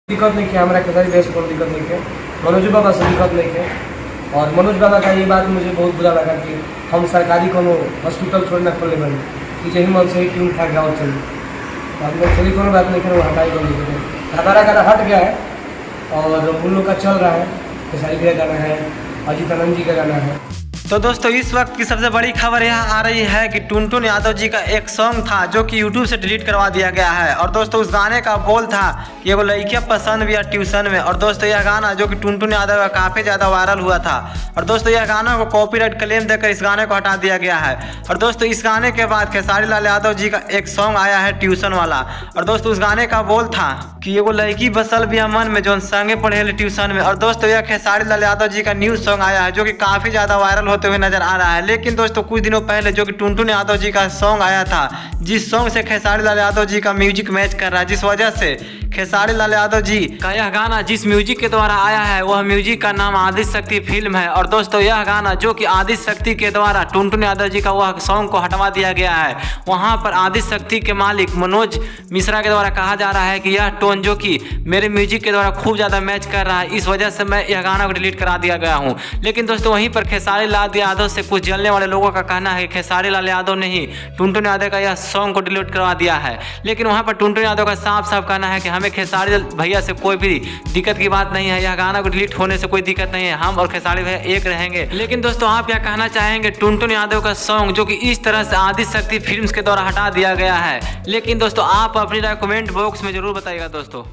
दिक्कत नहीं है, हमारा खेसारी भैया से कोई दिक्कत नहीं है, मनोज बाबा से दिक्कत नहीं है। और मनोज बाबा का ये बात मुझे बहुत बुरा लगा कि हम सरकारी कोनो हॉस्पिटल छोड़ना खोले बनी कि यही मन से ही ट्यून खा गया और चलिए, तो हम लोग चलिए कोई बात नहीं करें, वो हटाई बंदी हमारा गाना हट गया है और उन लोग का चल रहा है। खेसारी भैया गाना है, अजीत आनंद जी का गाना है। तो दोस्तों इस वक्त की सबसे बड़ी खबर यह आ रही है कि टुनटुन यादव जी का एक सॉन्ग था जो कि यूट्यूब से डिलीट करवा दिया गया है। और दोस्तों उस गाने का बोल था कि एगो लड़कियाँ पसंद भी है ट्यूशन में। और दोस्तों यह गाना जो कि टुनटुन यादव का काफ़ी ज़्यादा वायरल हुआ था। और दोस्तों यह गाना को कॉपीराइट क्लेम देकर इस गाने को हटा दिया गया है। और दोस्तों इस गाने के बाद खेसारी लाल यादव जी का एक सॉन्ग आया है ट्यूशन वाला। और दोस्तों उस गाने का बोल था कि एगो लड़की बसल भी मन में जो संगे पढ़े ट्यूशन में। और दोस्तों यह खेसारी लाल यादव जी का न्यू सॉन्ग आया है जो कि काफ़ी ज़्यादा वायरल होते हुए नजर आ रहा है। लेकिन दोस्तों कुछ दिनों पहले जो कि टुनटुन यादव जी का सॉन्ग आया था, जिस सॉन्ग से खेसारी लाल यादव जी का म्यूजिक मैच कर रहा है, जिस वजह से खेसारी लाल यादव जी का यह गाना जिस म्यूजिक के द्वारा आया है वह म्यूजिक का नाम आदि शक्ति फिल्म है। और दोस्तों यह गाना जो कि आदि शक्ति के द्वारा टुनटुन यादव जी का वह सॉन्ग को हटवा दिया गया है। वहां पर आदि शक्ति के मालिक मनोज मिश्रा के द्वारा कहा जा रहा है कि यह टोन जो कि मेरे म्यूजिक के द्वारा खूब ज़्यादा मैच कर रहा है, इस वजह से मैं यह गाना को डिलीट करा दिया गया हूँ। लेकिन दोस्तों वहीं पर खेसारी लाल यादव से कुछ जलने वाले लोगों का कहना है कि खेसारी लाल यादव ने ही टुनटुन यादव का यह सॉन्ग को डिलीट करवा दिया है। लेकिन वहां पर टुनटुन यादव का साफ साफ कहना है कि हमें खेसारी भैया से कोई भी दिक्कत की बात नहीं है, यह गाना को डिलीट होने से कोई दिक्कत नहीं है, हम और खेसारी भैया एक रहेंगे। लेकिन दोस्तों आप क्या कहना चाहेंगे टुनटुन यादव का सॉन्ग जो कि इस तरह से आदि शक्ति फिल्म्स के द्वारा हटा दिया गया है? लेकिन दोस्तों आप अपनी राय कमेंट बॉक्स में जरूर बताइएगा दोस्तों।